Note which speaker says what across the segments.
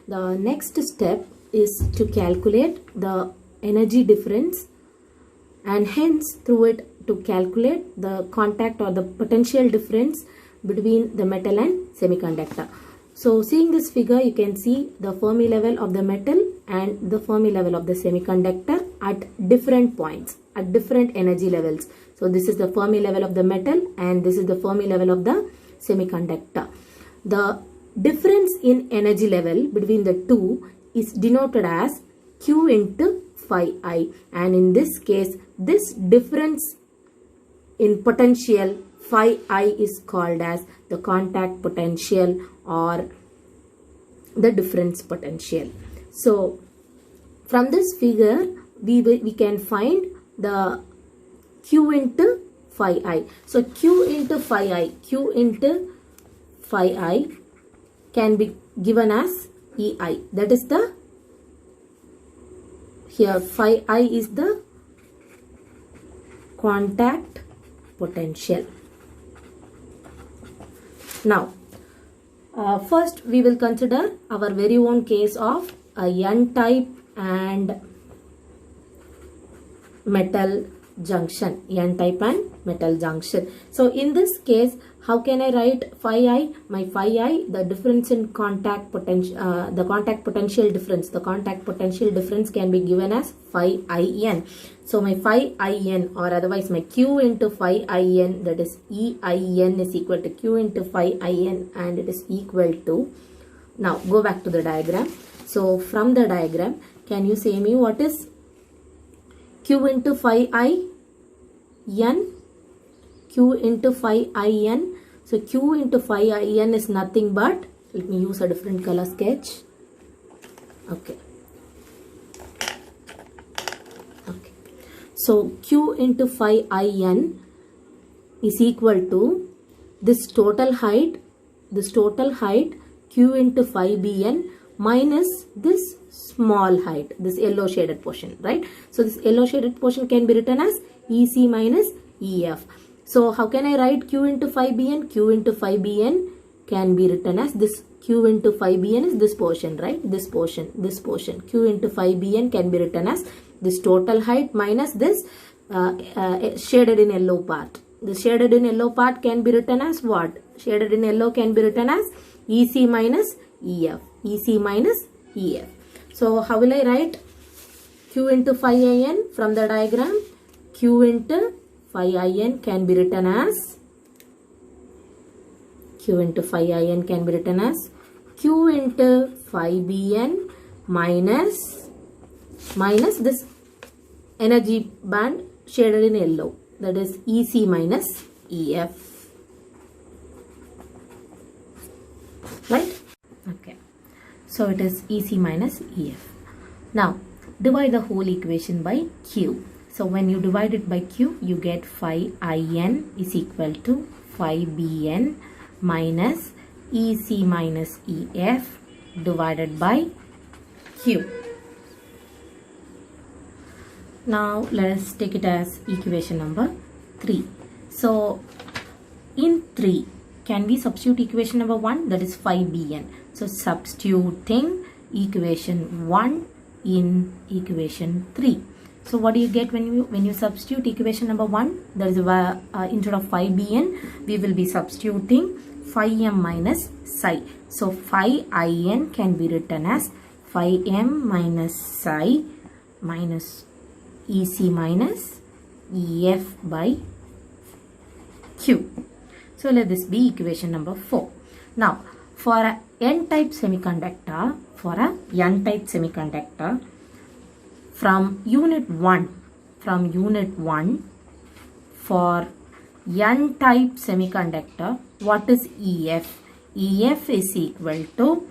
Speaker 1: the next step is to calculate the energy difference, and hence through it to calculate the contact or the potential difference between the metal and semiconductor. So seeing this figure, you can see the Fermi level of the metal and the Fermi level of the semiconductor at different points, at different energy levels. So this is the Fermi level of the metal and this is the Fermi level of the semiconductor. The difference in energy level between the two is denoted as Q into phi I, and in this case this difference in potential phi I is called as the contact potential or the difference potential. So from this figure we can find the Q into phi I. So Q into phi I can be given as EI. That is the, here phi I is the contact potential. Now first we will consider our very own case of a N-type and metal junction. N-type and metal junction. So in this case, how can I write phi I? My phi I, the difference in contact potential, the contact potential difference. The contact potential difference can be given as phi IN. So my phi IN, or otherwise my Q into phi IN, that is EIN is equal to Q into phi IN, and it is equal to, now go back to the diagram. So from the diagram, can you say me what is Q into phi IN? Q into phi IN. So Q into phi IN is nothing but, let me use a different color sketch. Okay. So Q into phi IN is equal to this total height Q into phi BN minus this small height, this yellow shaded portion, right? So this yellow shaded portion can be written as EC minus EF. So how can I write Q into phi BN? Q into phi BN can be written as this. Q into phi BN is this portion, right? This portion. Q into phi BN can be written as this total height minus this shaded in yellow part. The shaded in yellow part can be written as what? Shaded in yellow can be written as EC minus EF. EC minus EF. So how will I write Q into phi IN from the diagram? Q into phi IN can be written as Q into phi IN can be written as Q into phi BN minus this energy band shaded in yellow, that is EC minus EF, right? Okay, so it is EC minus EF. Now divide the whole equation by Q. So when you divide it by Q, you get phi IN is equal to phi BN minus EC minus EF divided by Q. Now let us take it as equation number 3. So in 3, can we substitute equation number 1, that is phi BN. So substituting equation 1 in equation 3. So what do you get when you substitute equation number 1? That is instead of phi BN, we will be substituting phi M minus psi. So phi IN can be written as phi M minus psi minus EC minus EF by Q. So let this be equation number 4. Now for a N-type semiconductor, from unit 1 for N-type semiconductor, what is EF? EF is equal to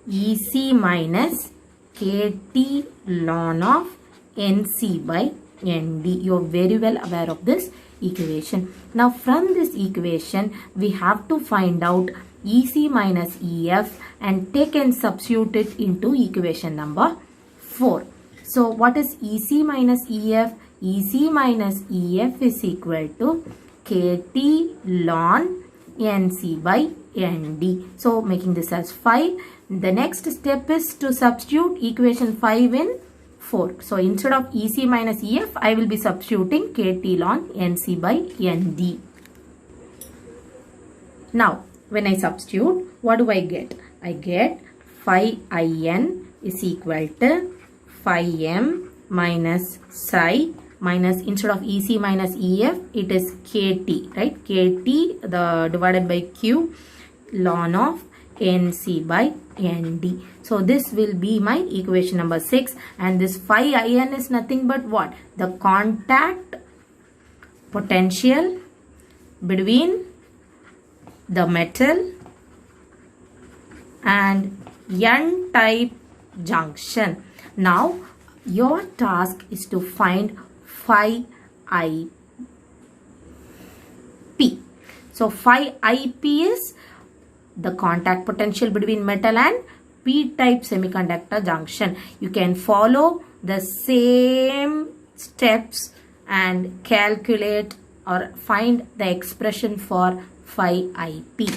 Speaker 1: EC minus KT ln of NC by ND. You are very well aware of this equation. Now from this equation, we have to find out EC minus EF and take and substitute it into equation number 4. So what is EC minus EF? EC minus EF is equal to KT ln NC by ND. So making this as 5. The next step is to substitute equation 5 in 4. So instead of EC minus EF, I will be substituting KT ln NC by ND. Now, when I substitute, what do I get? I get phi IN is equal to phi M minus psi minus, instead of EC minus EF, it is KT, right? KT divided by Q ln of NC by ND. So this will be my equation number 6, and this phi IN is nothing but what? The contact potential between the metal and N-type junction. Now your task is to find phi IP. So phi IP is the contact potential between metal and P-type semiconductor junction. You can follow the same steps and calculate or find the expression for phi IP.